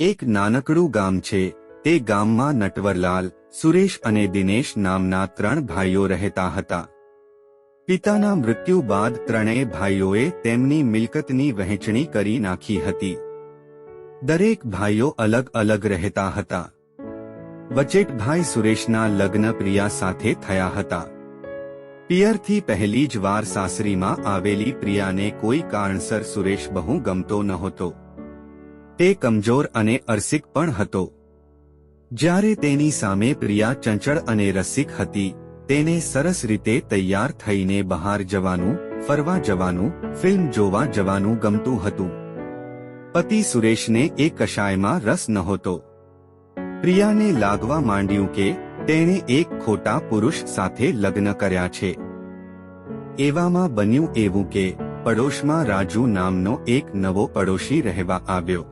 એક નાનકડું ગામ છે. તે ગામમાં નટવરલાલ, સુરેશ અને દિનેશ નામના 3 ભાઈઓ રહેતા હતા. પિતાના મૃત્યુ બાદ ત્રણેય ભાઈઓએ તેમની મિલકતની વહેંચણી કરી નાખી હતી. દરેક ભાઈઓ અલગ અલગ રહેતા હતા. વચેટભાઈ સુરેશના લગ્ન પ્રિયા સાથે થયા હતા. પિયરથી પહેલી જ વાર સાસરીમાં આવેલી પ્રિયાને કોઈ કારણસર સુરેશ બહુ ગમતો નહોતો. તે કમજોર અને અરસિક પણ હતો. જ્યારે તેની સામે પ્રિયા ચંચળ અને રસિક હતી. તેને સરસ રીતે તૈયાર થઈને બહાર જવાનું, ફરવા જવાનું, ફિલ્મ જોવા જવાનું ગમતું હતું. પતિ સુરેશને એ કશાયમાં રસ નહોતો. પ્રિયાને લાગવા માંડ્યું કે તેણે એક ખોટા પુરુષ સાથે લગ્ન કર્યા છે. એવામાં બન્યું એવું કે પડોશમાં રાજુ નામનો એક નવો પડોશી રહેવા આવ્યો.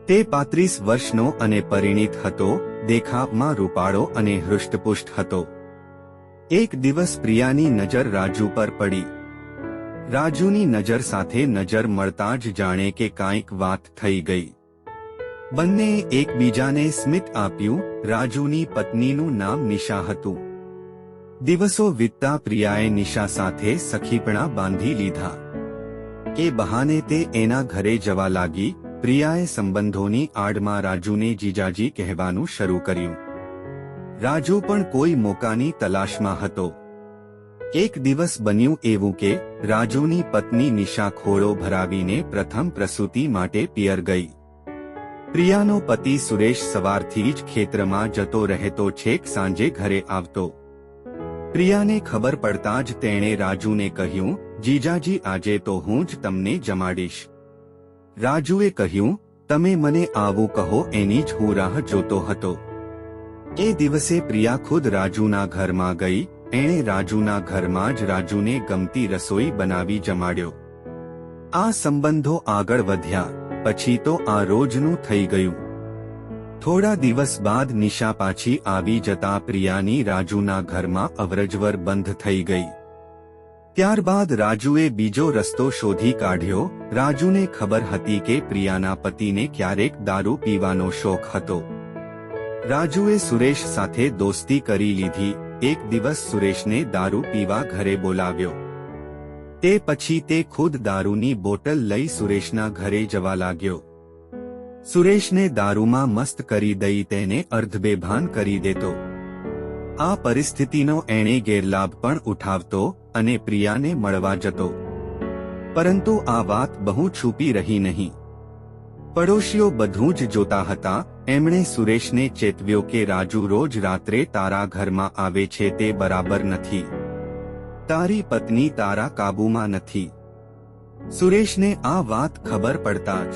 તે 35 વર્ષનો અને પરિણીત હતો. દેખાવમાં રૂપાળો અને હૃષ્ટપુષ્ટ હતો. એક દિવસ પ્રિયાની નજર રાજુ પર પડી. રાજુની નજર સાથે નજર મળતા જ જાણે કે કાંઈક વાત થઈ ગઈ. બંનેએ એકબીજાને સ્મિત આપ્યું. રાજુની પત્નીનું નામ નિશા હતું. દિવસો વીતતા પ્રિયાએ નિશા સાથે સખીપણા બાંધી લીધા. એ બહાને તે એના ઘરે જવા લાગી. પ્રિયાએ સંબંધોની આડમાં રાજુને જીજાજી કહેવાનું શરૂ કર્યું. રાજુ પણ કોઈ મોકાની તલાશમાં હતો. એક દિવસ બન્યું એવું કે રાજુની પત્ની નિશા ખોળો ભરાવીને પ્રથમ પ્રસૂતિ માટે પિયર ગઈ. પ્રિયાનો પતિ સુરેશ સવારથી જ ખેતરમાં જતો રહેતો, છેક સાંજે ઘરે આવતો. પ્રિયાને ખબર પડતા જ તેણે રાજુને કહ્યું, જીજાજી આજે તો હું જ તમને જમાડીશ. રાજુએ કહ્યું, તમે મને આવું કહો એની જ હું રાહ જોતો હતો. એ દિવસે પ્રિયા ખુદ રાજુના ઘરમાં ગઈ. એણે રાજુના ઘરમાં જ રાજુને ગમતી રસોઈ બનાવી જમાડ્યો. આ સંબંધો આગળ વધ્યા. પછી તો આ રોજનું થઈ ગયું. થોડા દિવસ બાદ નિશા પાછી આવી જતા પ્રિયાની રાજુના ઘરમાં અવરજવર બંધ થઈ ગઈ. ત્યારબાદ રાજુએ બીજો રસ્તો શોધી કાઢ્યો. રાજુને ખબર હતી કે પ્રિયાના પતિને ક્યારેક દારૂ પીવાનો શોખ હતો. રાજુએ સુરેશ સાથે દોસ્તી કરી લીધી. એક દિવસ સુરેશને દારૂ પીવા ઘરે બોલાવ્યો. તે પછી તે ખુદ દારૂની બોટલ લઈ સુરેશના ઘરે જવા લાગ્યો. સુરેશને દારૂમાં મસ્ત કરી દઈ તેને અર્ધબેભાન કરી દેતો. આ પરિસ્થિતિનો એણે ગેરલાભ પણ ઉઠાવતો અને પ્રિયાને મળવા જતો. પરંતુ આ વાત બહુ છુપી રહી નહીં. પડોશીઓ બધું જ જોતા હતા. એમણે સુરેશને ચેતવ્યો કે રાજુ રોજ રાત્રે તારા ઘરમાં આવે છે તે બરાબર નથી. તારી પત્ની તારા કાબૂમાં નથી. સુરેશને આ વાત ખબર પડતા જ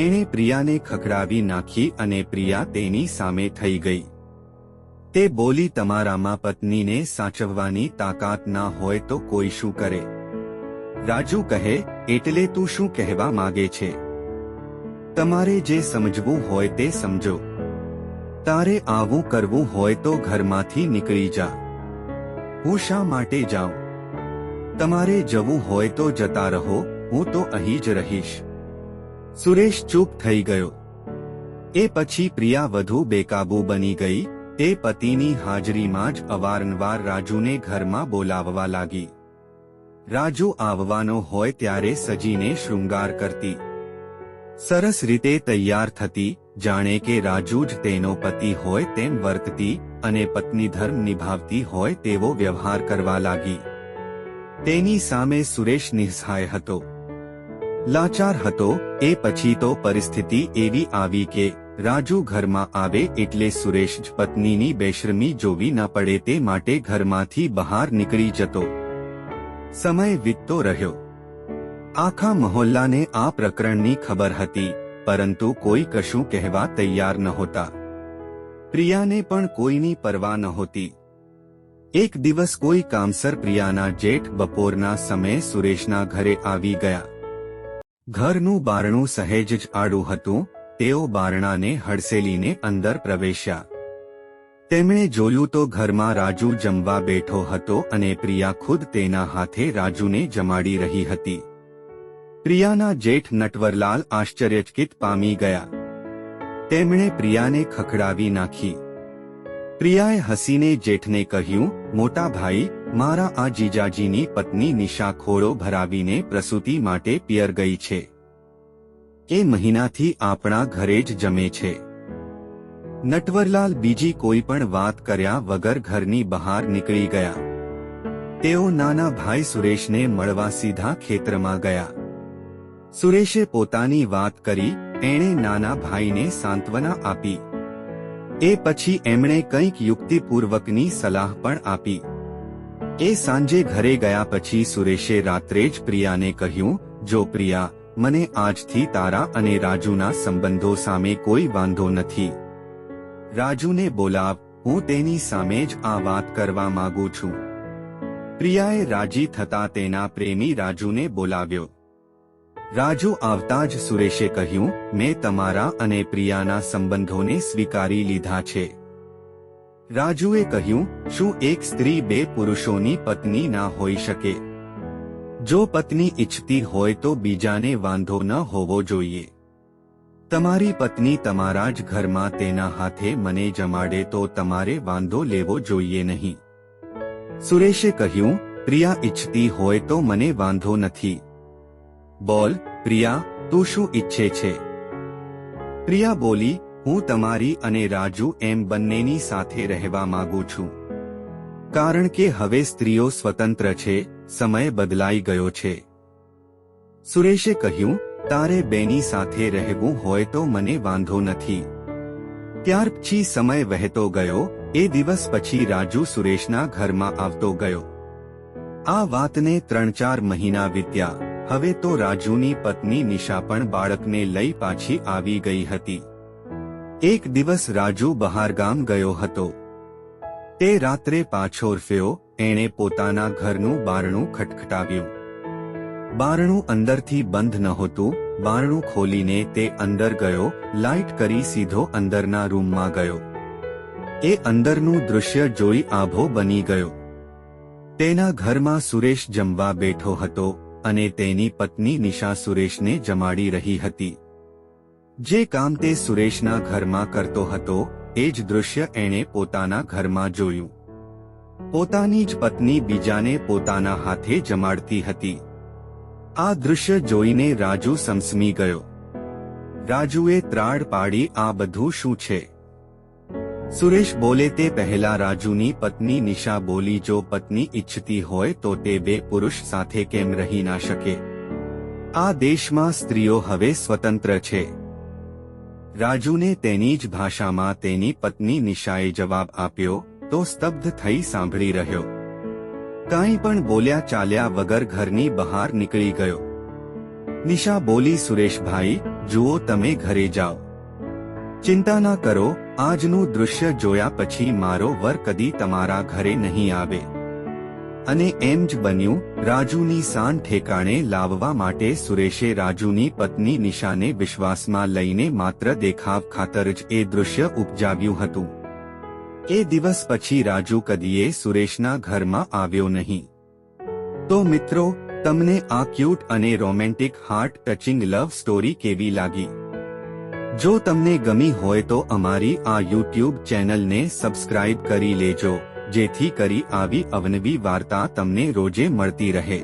એણે પ્રિયાને ખખડાવી નાખી અને પ્રિયા તેની સામે થઈ ગઈ. તે બોલી, તમારામાં પત્નીને સાચવવાની તાકાત ના હોય તો કોઈ શું કરે? રાજુ કહે, એટલે તું શું કહેવા માંગે છે? તમારે જે સમજવું હોય તે સમજો. તારે આવું કરવું હોય તો ઘરમાંથી નીકળી જા. હું શા માટે જાઉં? તમારે જવું હોય તો જતા રહો, હું તો અહીં જ રહીશ. સુરેશ ચૂપ થઈ ગયો. એ પછી પ્રિયા વધુ બેકાબૂ બની ગઈ. તે પતિની હાજરીમાં જ અવારનવાર રાજુને ઘરમાં બોલાવવા લાગી. રાજુ આવવાનો હોય ત્યારે સજીને શૃંગાર કરતી. સરસ રીતે તૈયાર થતી, જાણે કે રાજુ જ તેનો પતિ હોય તેમ વર્તતી અને પત્ની ધર્મ નિભાવતી હોય તેવો વ્યવહાર કરવા લાગી. તેની સામે સુરેશ નિસહાય હતો, લાચાર હતો. એ પછી તો પરિસ્થિતિ એવી આવી કે રાજુ ઘરમાં આવે એટલે સુરેશ જ પત્નીની બેશરમી જોવી ન પડે તે માટે ઘરમાંથી બહાર નીકળી જતો. સમય વીતતો રહ્યો. આખા મહોલ્લાને આ પ્રકરણની ખબર હતી, પરંતુ કોઈ કશું કહેવા તૈયાર નહોતા. પ્રિયાને પણ કોઈની પરવા નહોતી. એક દિવસ કોઈ કામસર પ્રિયાના જેઠ બપોરના સમયે સુરેશના ઘરે આવી ગયા. ઘરનું બારણું સહેજ જ આડું હતું. તેઓ બારણાને હડસેલીને અંદર પ્રવેશ્યા. તેમણે જોયું તો ઘરમાં રાજુ જમવા બેઠો હતો અને પ્રિયા ખુદ તેના હાથે રાજુને જમાડી રહી હતી. પ્રિયાના જેઠ નટવરલાલ આશ્ચર્યચકિત પામી ગયા. તેમણે પ્રિયાને ખખડાવી નાખી. પ્રિયાએ હસીને જેઠને કહ્યું, મોટા ભાઈ, મારા આ જીજાજીની પત્ની નિશા ખોળો ભરાવીને પ્રસૂતિ માટે પિયર ગઈ છે. એ મહિનાથી આપણા ઘરે જ જમે છે. નટવરલાલ બીજી કોઈ પણ વાત કર્યા વગર ઘરની બહાર નીકળી ગયા. તેઓ નાના ભાઈ સુરેશને મળવા સીધા ખેતરમાં ગયા. સુરેશે પોતાની વાત કરી. એણે નાના ભાઈને સાંત્વના આપી. એ પછી એમણે કંઈક યુક્તિપૂર્વકની સલાહ પણ આપી. એ સાંજે ઘરે ગયા પછી સુરેશે રાત્રે જ પ્રિયાને કહ્યું, જો પ્રિયા, મને આજથી તારા અને રાજુના સંબંધો સામે કોઈ વાંધો નથી. રાજુને બોલાવ, હું તેની સામે જ આ વાત કરવા માંગુ છું. પ્રિયાએ રાજી થતા તેના પ્રેમી રાજુને બોલાવ્યો. રાજુ આવતા જ સુરેશે કહ્યું, મેં તમારા અને પ્રિયાના સંબંધોને સ્વીકારી લીધા છે. રાજુએ કહ્યું, શું એક સ્ત્રી બે પુરુષોની પત્ની ના હોઈ શકે? જો પત્ની ઈચ્છતી હોય તો બીજાને વાંધો ન હોવો જોઈએ. તમારી પત્ની તમારા જ ઘરમાં તેના હાથે મને જમાડે તો તમારે વાંધો લેવો જોઈએ નહીં. સુરેશે કહ્યું, પ્રિયા ઈચ્છતી હોય તો મને વાંધો નથી. બોલ પ્રિયા, તું શું ઈચ્છે છે? પ્રિયા બોલી, હું તમારી અને રાજુ એમ બંનેની સાથે રહેવા માંગુ છું. કારણ કે હવે સ્ત્રીઓ સ્વતંત્ર છે, સમય બદલાઈ ગયો છે. સુરેશે કહ્યું, તારે બેની સાથે રહેવું હોય તો મને વાંધો નથી. ત્યાર પછી સમય વહેતો ગયો. એ દિવસ પછી રાજુ સુરેશના ઘરમાં આવતો ગયો. આ વાતને 3-4 મહિના વીત્યા. હવે તો રાજુની પત્ની નિશા પણ બાળકને લઈ પાછી આવી ગઈ હતી. એક દિવસ રાજુ બહારગામ ગયો હતો. તે રાત્રે પાછો ફર્યો. એણે પોતાના ઘરનું બારણું ખટખટાવ્યું. બારણું અંદરથી બંધ નહોતું. બારણું ખોલીને તે અંદર ગયો. લાઇટ કરી સીધો અંદરના રૂમમાં ગયો. એ અંદરનું દૃશ્ય જોઈ આભો બની ગયો. તેના ઘરમાં સુરેશ જમવા બેઠો હતો અને તેની પત્ની નિશા સુરેશને જમાડી રહી હતી. જે કામ તે સુરેશના ઘરમાં કરતો હતો એ જ દૃશ્ય એણે પોતાના ઘરમાં જોયું. પોતાની જ પત્ની બીજાને પોતાના હાથે જમાડતી હતી. આ દૃશ્ય જોઈને રાજુ સમસમી ગયો. રાજુએ ત્રાડ પાડી, આ બધું શું છે? સુરેશ બોલે તે પહેલા રાજુની પત્ની નિશા બોલી, જો પત્ની ઈચ્છતી હોય તો તે બે પુરુષ સાથે કેમ રહી ના શકે? આ દેશમાં સ્ત્રીઓ હવે સ્વતંત્ર છે. રાજુને તેની જ ભાષામાં તેની પત્ની નિશાએ જવાબ આપ્યો તો સ્તબ્ધ થઈ સાંભળી રહ્યો. કાંઈ પણ બોલ્યા ચાલ્યા વગર ઘરની બહાર નીકળી ગયો. નિશા બોલી, સુરેશભાઈ, જુઓ, તમે ઘરે જાઓ. ચિંતા ના કરો. આજનું દૃશ્ય જોયા પછી મારો વર કદી તમારા ઘરે નહીં આવે. અને એમ જ બન્યું. રાજુની શાન ઠેકાણે લાવવા માટે સુરેશે રાજુની પત્ની નિશાને વિશ્વાસમાં લઈને માત્ર દેખાવ ખાતર જ એ દૃશ્ય ઉપજાવ્યું હતું. એ દિવસ પછી રાજુ કદીએ સુરેશના ઘરમાં આવ્યો નહીં. તો મિત્રો, તમને આ ક્યુટ અને romantic heart touching love story કેવી લાગી? જો તમને ગમી હોય તો અમારી આ YouTube ચેનલને સબસ્ક્રાઇબ કરી લેજો, જેથી કરી આવી અવનવી વાર્તા તમને રોજે મળતી રહે.